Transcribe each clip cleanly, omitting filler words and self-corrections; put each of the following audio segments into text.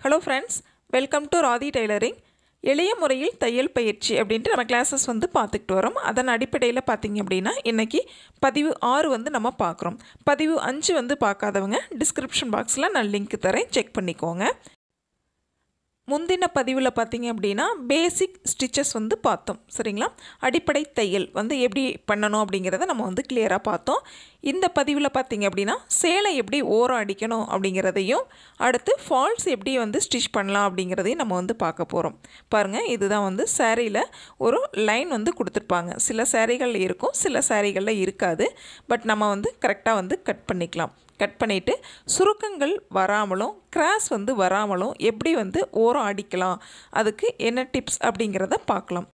Hello friends, welcome to Radhi Tailoring. எளிய முறையில் தையல் பயிற்சி அப்படின்ட்டு நம்ம கிளாஸஸ் வந்து பார்த்துக்கிட்டு வரோம். அதன் அடிப்படையில் பார்த்தீங்க அப்படின்னா இன்றைக்கி பதிவு 6 வந்து நம்ம பார்க்குறோம். பதிவு 5 வந்து பார்க்காதவங்க டிஸ்கிரிப்ஷன் பாக்ஸில் நான் லிங்க் தரேன், செக் பண்ணிக்கோங்க. முந்தின பதிவில் பார்த்தீங்க அப்படின்னா பேசிக் ஸ்டிச்சஸ் வந்து பார்த்தோம், சரிங்களா? அடிப்படை தையல் வந்து எப்படி பண்ணணும் அப்படிங்கிறத நம்ம வந்து கிளியராக பார்த்தோம். இந்த பதிவில் பார்த்தீங்க அப்படின்னா சேலை எப்படி ஓரம் அடிக்கணும் அப்படிங்கிறதையும் அடுத்து ஃபால்ஸ் எப்படி வந்து ஸ்டிச் பண்ணலாம் அப்படிங்கிறதையும் நம்ம வந்து பார்க்க போகிறோம். பாருங்கள், இதுதான் வந்து சாரியில் ஒரு லைன் வந்து கொடுத்துருப்பாங்க. சில சாரிகளில் இருக்கும், சில சாரிகளில் இருக்காது. பட் நம்ம வந்து கரெக்டாக வந்து கட் பண்ணிக்கலாம். கட் பண்ணிவிட்டு சுருக்கங்கள் வராமலும் கிராஸ் வந்து வராமலும் எப்படி வந்து ஓரம் அடிக்கலாம், அதுக்கு என்ன டிப்ஸ் அப்படிங்கிறத பார்க்கலாம்.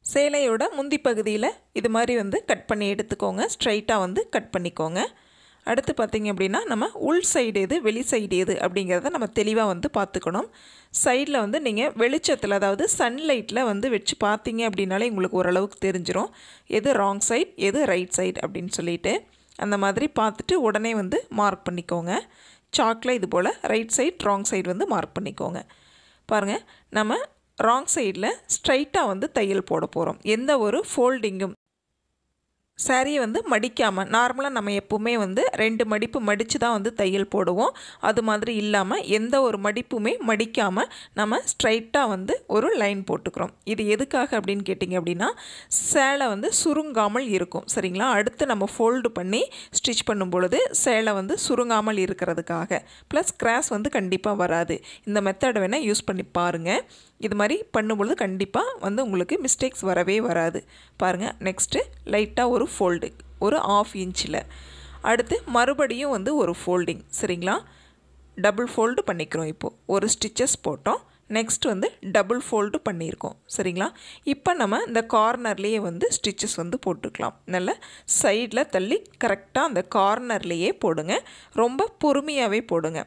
சேலையோட முந்தி பகுதியில் இது மாதிரி வந்து கட் பண்ணி எடுத்துக்கோங்க, ஸ்ட்ரைட்டாக வந்து கட் பண்ணிக்கோங்க. அடுத்து பார்த்திங்க அப்படின்னா நம்ம உள் சைடு எது வெளி சைடு எது அப்படிங்கிறத நம்ம தெளிவாக வந்து பார்த்துக்கணும். சைடில் வந்து நீங்கள் வெளிச்சத்தில், அதாவது சன்லைட்டில் வந்து வச்சு பார்த்தீங்க அப்படின்னாலே உங்களுக்கு ஓரளவுக்கு தெரிஞ்சிடும் எது ராங் சைட் எது ரைட் சைடு அப்படின்னு சொல்லிட்டு. அந்த மாதிரி பார்த்துட்டு உடனே வந்து மார்க் பண்ணிக்கோங்க. சாக்கில் இது போல் ரைட் சைட் ராங் சைடு வந்து மார்க் பண்ணிக்கோங்க. பாருங்கள், நம்ம ராங் சைடில் ஸ்ட்ரைட்டாக வந்து தையல் போட போகிறோம். எந்த ஒரு ஃபோல்டிங்கும் சாரியை வந்து மடிக்காமல், நார்மலாக நம்ம எப்போவுமே வந்து 2 மடிப்பு மடித்து தான் வந்து தையல் போடுவோம். அது மாதிரி இல்லாமல் எந்த ஒரு மடிப்புமே மடிக்காமல் நம்ம ஸ்ட்ரைட்டாக வந்து ஒரு லைன் போட்டுக்கிறோம். இது எதுக்காக அப்படின்னு கேட்டிங்க அப்படின்னா சேலை வந்து சுருங்காமல் இருக்கும், சரிங்களா? அடுத்து நம்ம ஃபோல்டு பண்ணி ஸ்டிச் பண்ணும் பொழுது சேலை வந்து சுருங்காமல் இருக்கிறதுக்காக. ப்ளஸ் கிராஸ் வந்து கண்டிப்பாக வராது. இந்த மெத்தடை வேணால் யூஸ் பண்ணி பாருங்கள். இது மாதிரி பண்ணும்பொழுது கண்டிப்பாக வந்து உங்களுக்கு மிஸ்டேக்ஸ் வரவே வராது. பாருங்கள், நெக்ஸ்ட்டு லைட்டாக ஒரு ஃபோல்டு ஒரு 1/2 இன்ச்சில். அடுத்து மறுபடியும் வந்து ஒரு ஃபோல்டிங், சரிங்களா? டபுள் ஃபோல்டு பண்ணிக்கிறோம். இப்போது ஒரு ஸ்டிச்சஸ் போட்டோம், நெக்ஸ்ட் வந்து டபுள் ஃபோல்டு பண்ணியிருக்கோம், சரிங்களா? இப்போ நம்ம இந்த கார்னர்லேயே வந்து ஸ்டிச்சஸ் வந்து போட்டுக்கலாம். நல்ல சைடில் தள்ளி கரெக்டாக அந்த கார்னர்லேயே போடுங்க. ரொம்ப பொறுமையாகவே போடுங்க.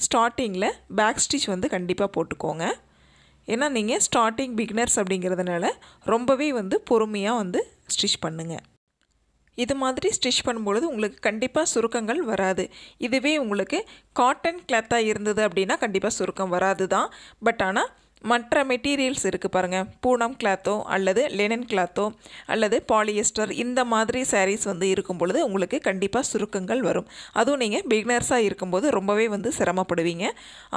ஸ்டார்டிங்கில் பேக் ஸ்டிச் வந்து கண்டிப்பாக போட்டுக்கோங்க. ஏன்னா நீங்கள் ஸ்டார்டிங் பிகினர்ஸ் அப்படிங்கிறதுனால ரொம்பவே வந்து பொறுமையாக வந்து ஸ்டிச் பண்ணுங்கள். இது மாதிரி ஸ்டிச் பண்ணும்பொழுது உங்களுக்கு கண்டிப்பாக சுருக்கங்கள் வராது. இதுவே உங்களுக்கு காட்டன் கிளாத்தாக இருந்தது அப்படின்னா கண்டிப்பாக சுருக்கம் வராது தான். பட் ஆனால் மற்ற மெட்டீரியல்ஸ் இருக்குது பாருங்கள், பூனம் கிளாத்தோ அல்லது லெனன் கிளாத்தோ அல்லது பாலியஸ்டர், இந்த மாதிரி சாரீஸ் வந்து இருக்கும் பொழுது உங்களுக்கு கண்டிப்பாக சுருக்கங்கள் வரும். அதுவும் நீங்கள் பிகினர்ஸாக இருக்கும்போது ரொம்பவே வந்து சிரமப்படுவீங்க.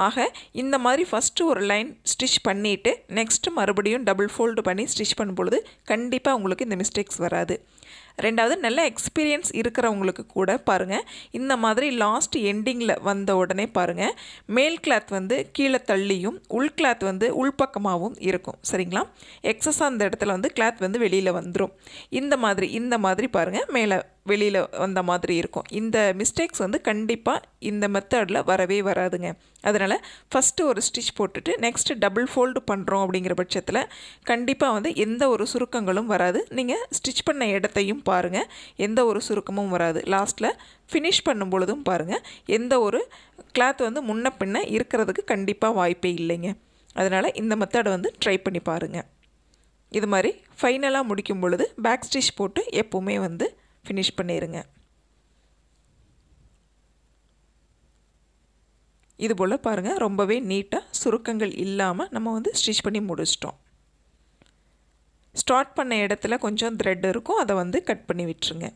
ஆக இந்த மாதிரி ஃபஸ்ட்டு ஒரு லைன் ஸ்டிச் பண்ணிவிட்டு நெக்ஸ்ட்டு மறுபடியும் டபுள் ஃபோல்டு பண்ணி ஸ்டிச் பண்ணும்பொழுது கண்டிப்பாக உங்களுக்கு இந்த மிஸ்டேக்ஸ் வராது. ரெண்டாவது, நல்ல எக்ஸ்பீரியன்ஸ் இருக்கிறவங்களுக்கு கூட பாருங்கள், இந்த மாதிரி லாஸ்ட் எண்டிங்கில் வந்த உடனே பாருங்கள், மேல் கிளாத் வந்து கீழே தள்ளியும் உள் கிளாத் வந்து உள்பக்கமாகவும் இருக்கும், சரிங்களா? எக்ஸஸாக அந்த இடத்துல வந்து கிளாத் வந்து வெளியில் வந்துடும். இந்த மாதிரி பாருங்கள், மேலே வெளியில் வந்த மாதிரி இருக்கும். இந்த மிஸ்டேக்ஸ் வந்து கண்டிப்பாக இந்த மெத்தடில் வரவே வராதுங்க. அதனால் ஃபஸ்ட்டு ஒரு ஸ்டிச் போட்டுட்டு நெக்ஸ்ட்டு டபுள் ஃபோல்டு பண்ணுறோம் அப்படிங்கிற பட்சத்தில் கண்டிப்பாக வந்து எந்த ஒரு சுருக்கங்களும் வராது. நீங்கள் ஸ்டிச் பண்ண இடத்தையும் பாருங்கள், எந்த ஒரு சுருக்கமும் வராது. லாஸ்ட்டில் ஃபினிஷ் பண்ணும் பொழுதும் பாருங்கள், எந்த ஒரு கிளாத் வந்து முன்ன பின்ன இருக்கிறதுக்கு கண்டிப்பாக வாய்ப்பே இல்லைங்க. அதனால் இந்த மெத்தடை வந்து ட்ரை பண்ணி பாருங்கள். இது மாதிரி ஃபைனலாக முடிக்கும் பொழுது பேக் ஸ்டிச் போட்டு எப்போவுமே வந்து ஃபினிஷ் பண்ணிடுங்க. இது போல் பாருங்கள், ரொம்பவே நீட்டாக சுருக்கங்கள் இல்லாமல் நம்ம வந்து ஸ்டிச் பண்ணி முடிச்சிட்டோம். ஸ்டார்ட் பண்ண இடத்துல கொஞ்சம் த்ரெட் இருக்கும், அதை வந்து கட் பண்ணி விட்டுருங்க.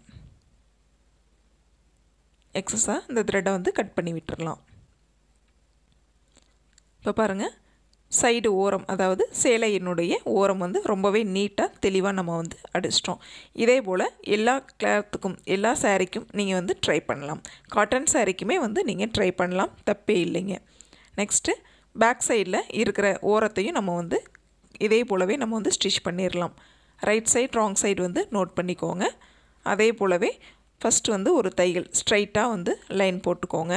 எக்ஸஸாக இந்த த்ரெட்டை வந்து கட் பண்ணி விட்டுறலாம். இப்போ பாருங்கள், சைடு ஓரம், அதாவது சேலையினுடைய ஓரம் வந்து ரொம்பவே நீட்டாக தெளிவாக நம்ம வந்து அடிச்சிட்டோம். இதே போல் எல்லா கிளாத்துக்கும் எல்லா சாரீக்கும் நீங்கள் வந்து ட்ரை பண்ணலாம். காட்டன் சாரீக்குமே வந்து நீங்கள் ட்ரை பண்ணலாம், தப்பே இல்லைங்க. நெக்ஸ்ட்டு பேக் சைடில் இருக்கிற ஓரத்தையும் நம்ம வந்து இதே போலவே நம்ம வந்து ஸ்டிச் பண்ணிடலாம். ரைட் சைடு ராங் சைடு வந்து நோட் பண்ணிக்கோங்க. அதே போலவே ஃபஸ்ட்டு வந்து ஒரு தையல் ஸ்ட்ரைட்டாக வந்து லைன் போட்டுக்கோங்க.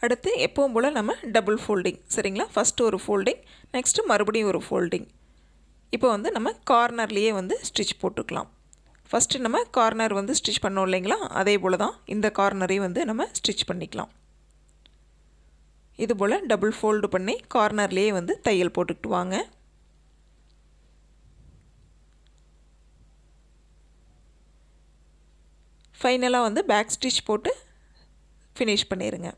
அடுத்து எப்பவும் போல் நம்ம டபுள் ஃபோல்டிங், சரிங்களா? ஃபஸ்ட்டு ஒரு ஃபோல்டிங், நெக்ஸ்ட்டு மறுபடியும் ஒரு ஃபோல்டிங். இப்போ வந்து நம்ம கார்னர்லேயே வந்து ஸ்டிச் போட்டுக்கலாம். ஃபஸ்ட்டு நம்ம கார்னர் வந்து ஸ்டிச் பண்ணோம் இல்லைங்களா, அதே போல் தான் இந்த கார்னரையும் வந்து நம்ம ஸ்டிச் பண்ணிக்கலாம். இது போல் டபுள் ஃபோல்டு பண்ணி கார்னர்லேயே வந்து தையல் போட்டுக்கிட்டு வாங்க. ஃபைனலாக வந்து பேக் ஸ்டிச் போட்டு ஃபினிஷ் பண்ணிடுங்க.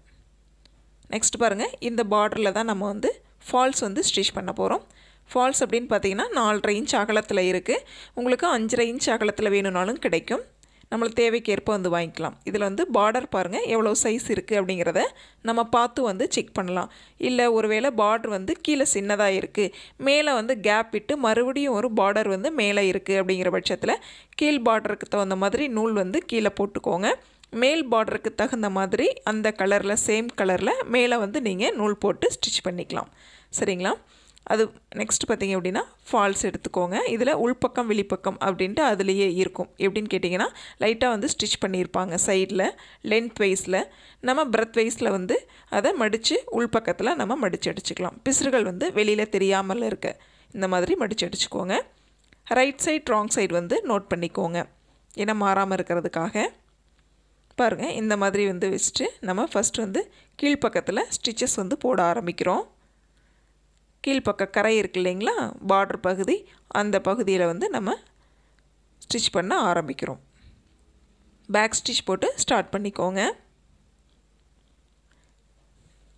நெக்ஸ்ட் பாருங்கள், இந்த பார்டரில் தான் நம்ம வந்து ஃபால்ஸ் வந்து ஸ்டிச் பண்ண போகிறோம். ஃபால்ஸ் அப்படின்னு பார்த்தீங்கன்னா 4.5 இன்ச் அகலத்தில் இருக்குது. உங்களுக்கு 5.5 இன்ச் அகலத்தில் வேணும்னாலும் கிடைக்கும். நம்மளுக்கு தேவைக்கேற்ப வந்து வாங்கிக்கலாம். இதில் வந்து பார்டர் பாருங்கள் எவ்வளோ சைஸ் இருக்குது அப்படிங்கிறத நம்ம பார்த்து வந்து செக் பண்ணலாம். இல்லை ஒருவேளை பார்டர் வந்து கீழே சின்னதாக இருக்குது, மேலே வந்து கேப் விட்டு மறுபடியும் ஒரு பார்டர் வந்து மேலே இருக்குது அப்படிங்கிற பட்சத்தில் கீழ் பார்டருக்கு தகுந்த மாதிரி நூல் வந்து கீழே போட்டுக்கோங்க. மேல் பார்டருக்கு தகுந்த மாதிரி அந்த கலரில் சேம் கலரில் மேலே வந்து நீங்கள் நூல் போட்டு ஸ்டிச் பண்ணிக்கலாம். சரிங்களா? அது நெக்ஸ்ட் பார்த்திங்க அப்படின்னா ஃபால்ஸ் எடுத்துக்கோங்க. இதில் உள்பக்கம் வெளிப்பக்கம் அப்படின்ட்டு அதுலேயே இருக்கும். எப்படின்னு கேட்டிங்கன்னா லைட்டாக வந்து ஸ்டிச் பண்ணியிருப்பாங்க சைடில் லென்த் வைஸில். நம்ம பிரெத் வைஸில் வந்து அதை மடித்து உள்பக்கத்தில் நம்ம மடித்து அடிச்சுக்கலாம். பிசுறுகள் வந்து வெளியில் தெரியாமல் இருக்க இந்த மாதிரி மடித்து அடிச்சுக்கோங்க. ரைட் சைட் ராங் சைடு வந்து நோட் பண்ணிக்கோங்க, ஏன்னா மாறாமல் இருக்கிறதுக்காக. பாருங்கள், இந்த மாதிரி வந்து வச்சுட்டு நம்ம ஃபஸ்ட் வந்து கீழ்ப்பக்கத்தில் ஸ்டிச்சஸ் வந்து போட ஆரம்பிக்கிறோம். கீழ்ப்பக்க கரை இருக்கு இல்லைங்களா, பார்டர் பகுதி, அந்த பகுதியில் வந்து நம்ம ஸ்டிச் பண்ண ஆரம்பிக்கிறோம். பேக் ஸ்டிச் போட்டு ஸ்டார்ட் பண்ணிக்கோங்க.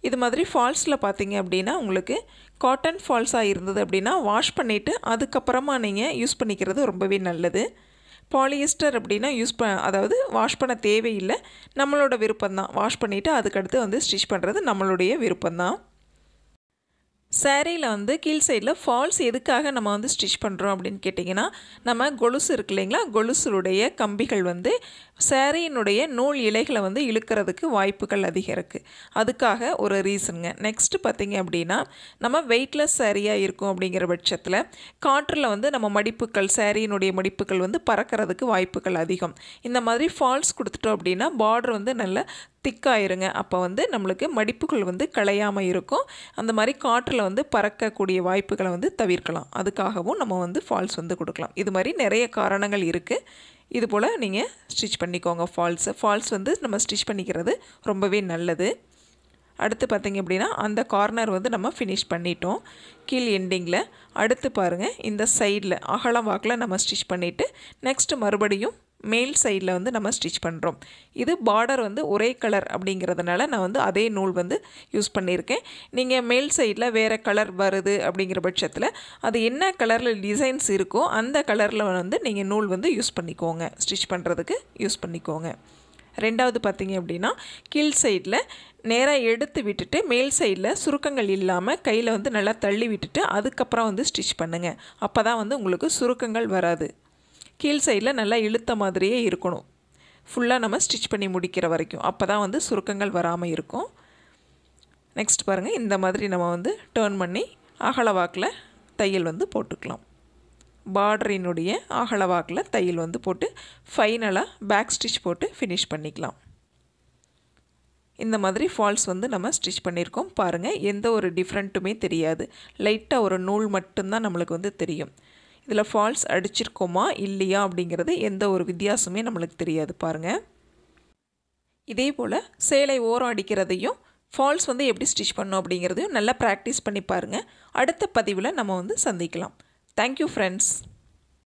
இது மாதிரி ஃபால்ஸில் பார்த்தீங்க அப்படின்னா உங்களுக்கு காட்டன் ஃபால்ஸாக இருந்தது அப்படின்னா வாஷ் பண்ணிவிட்டு அதுக்கப்புறமா நீங்கள் யூஸ் பண்ணிக்கிறது ரொம்பவே நல்லது. பாலியஸ்டர் அப்படின்னா அதாவது வாஷ் பண்ண தேவையில்லை, நம்மளோட விருப்பம்தான். வாஷ் பண்ணிவிட்டு அதுக்கடுத்து வந்து ஸ்டிச் பண்ணுறது நம்மளுடைய விருப்பம்தான். சாரியில் வந்து கீழ் சைடில் ஃபால்ஸ் எதுக்காக நம்ம வந்து ஸ்டிச் பண்ணுறோம் அப்படின்னு கேட்டிங்கன்னா, நம்ம கொலுசு இருக்கு இல்லைங்களா, கொலுசுடைய கம்பிகள் வந்து சாரியினுடைய நூல் இலைகளை வந்து இழுக்கிறதுக்கு வாய்ப்புகள் அதிகம் இருக்குது. அதுக்காக ஒரு ரீசனுங்க. நெக்ஸ்ட்டு பார்த்திங்க அப்படின்னா, நம்ம வெயிட்லெஸ் சாரியாக இருக்கும் அப்படிங்கிற பட்சத்தில் காற்றில் வந்து நம்ம மடிப்புகள், சாரியினுடைய மடிப்புகள் வந்து பறக்கிறதுக்கு வாய்ப்புகள் அதிகம். இந்த மாதிரி ஃபால்ஸ் கொடுத்துட்டோம் அப்படின்னா பார்டர் வந்து நல்ல திக்காயிருங்க. அப்போ வந்து நம்மளுக்கு மடிப்புகள் வந்து களையாமல் இருக்கும். அந்த மாதிரி காற்றில் வந்து பறக்கக்கூடிய வாய்ப்புகளை வந்து தவிர்க்கலாம். அதுக்காகவும் நம்ம வந்து ஃபால்ஸ் வந்து கொடுக்கலாம். இது மாதிரி நிறைய காரணங்கள் இருக்குது. இது போல் நீங்கள் ஸ்டிச் பண்ணிக்கோங்க. ஃபால்ஸ் வந்து நம்ம ஸ்டிச் பண்ணிக்கிறது ரொம்பவே நல்லது. அடுத்து பார்த்திங்க அப்படின்னா அந்த கார்னர் வந்து நம்ம ஃபினிஷ் பண்ணிட்டோம் கீழ் எண்டிங்கில். அடுத்து பாருங்கள், இந்த சைடில் அகலம் வாக்கில் நம்ம ஸ்டிச் பண்ணிவிட்டு நெக்ஸ்ட்டு மறுபடியும் மேல் சைடில் வந்து நம்ம ஸ்டிச் பண்ணுறோம். இது பார்டர் வந்து ஒரே கலர் அப்படிங்கிறதுனால நான் வந்து அதே நூல் வந்து யூஸ் பண்ணியிருக்கேன். நீங்கள் மேல் சைடில் வேறு கலர் வருது அப்படிங்கிற பட்சத்தில் அது என்ன கலரில் டிசைன்ஸ் இருக்கோ அந்த கலரில் வந்து நீங்கள் நூல் வந்து யூஸ் பண்ணிக்கோங்க, ஸ்டிச் பண்ணுறதுக்கு யூஸ் பண்ணிக்கோங்க. ரெண்டாவது பார்த்திங்க அப்படின்னா கீழ் சைடில் நேராக எடுத்து விட்டுட்டு மேல் சைடில் சுருக்கங்கள் இல்லாமல் கையில் வந்து நல்லா தள்ளி விட்டுட்டு அதுக்கப்புறம் வந்து ஸ்டிச் பண்ணுங்கள். அப்போ தான் வந்து உங்களுக்கு சுருக்கங்கள் வராது. கீழ் சைடில் நல்லா இழுத்த மாதிரியே இருக்கணும் ஃபுல்லாக நம்ம ஸ்டிச் பண்ணி முடிக்கிற வரைக்கும். அப்போ தான் வந்து சுருக்கங்கள் வராமல் இருக்கும். நெக்ஸ்ட் பாருங்கள், இந்த மாதிரி நம்ம வந்து டர்ன் பண்ணி அகலவாக்கில் தையல் வந்து போட்டுக்கலாம். பார்டரினுடைய அகலவாக்கில் தையல் வந்து போட்டு ஃபைனலாக பேக் ஸ்டிச் போட்டு ஃபினிஷ் பண்ணிக்கலாம். இந்த மாதிரி ஃபால்ஸ் வந்து நம்ம ஸ்டிச் பண்ணியிருக்கோம். பாருங்கள், எந்த ஒரு டிஃப்ரெண்ட்டுமே தெரியாது. லைட்டாக ஒரு நூல் மட்டும்தான் நம்மளுக்கு வந்து தெரியும். இதில் ஃபால்ஸ் அடிச்சிருக்கோமா இல்லையா அப்படிங்கிறது எந்த ஒரு வித்தியாசமே நம்மளுக்கு தெரியாது. பாருங்கள், இதே போல் சேலை ஓரம் அடிக்கிறதையும் ஃபால்ஸ் வந்து எப்படி ஸ்டிச் பண்ணோம் அப்படிங்கிறதையும் நல்லா ப்ராக்டிஸ் பண்ணி பாருங்கள். அடுத்த பதிவில் நம்ம வந்து சந்திக்கலாம். Thank you friends.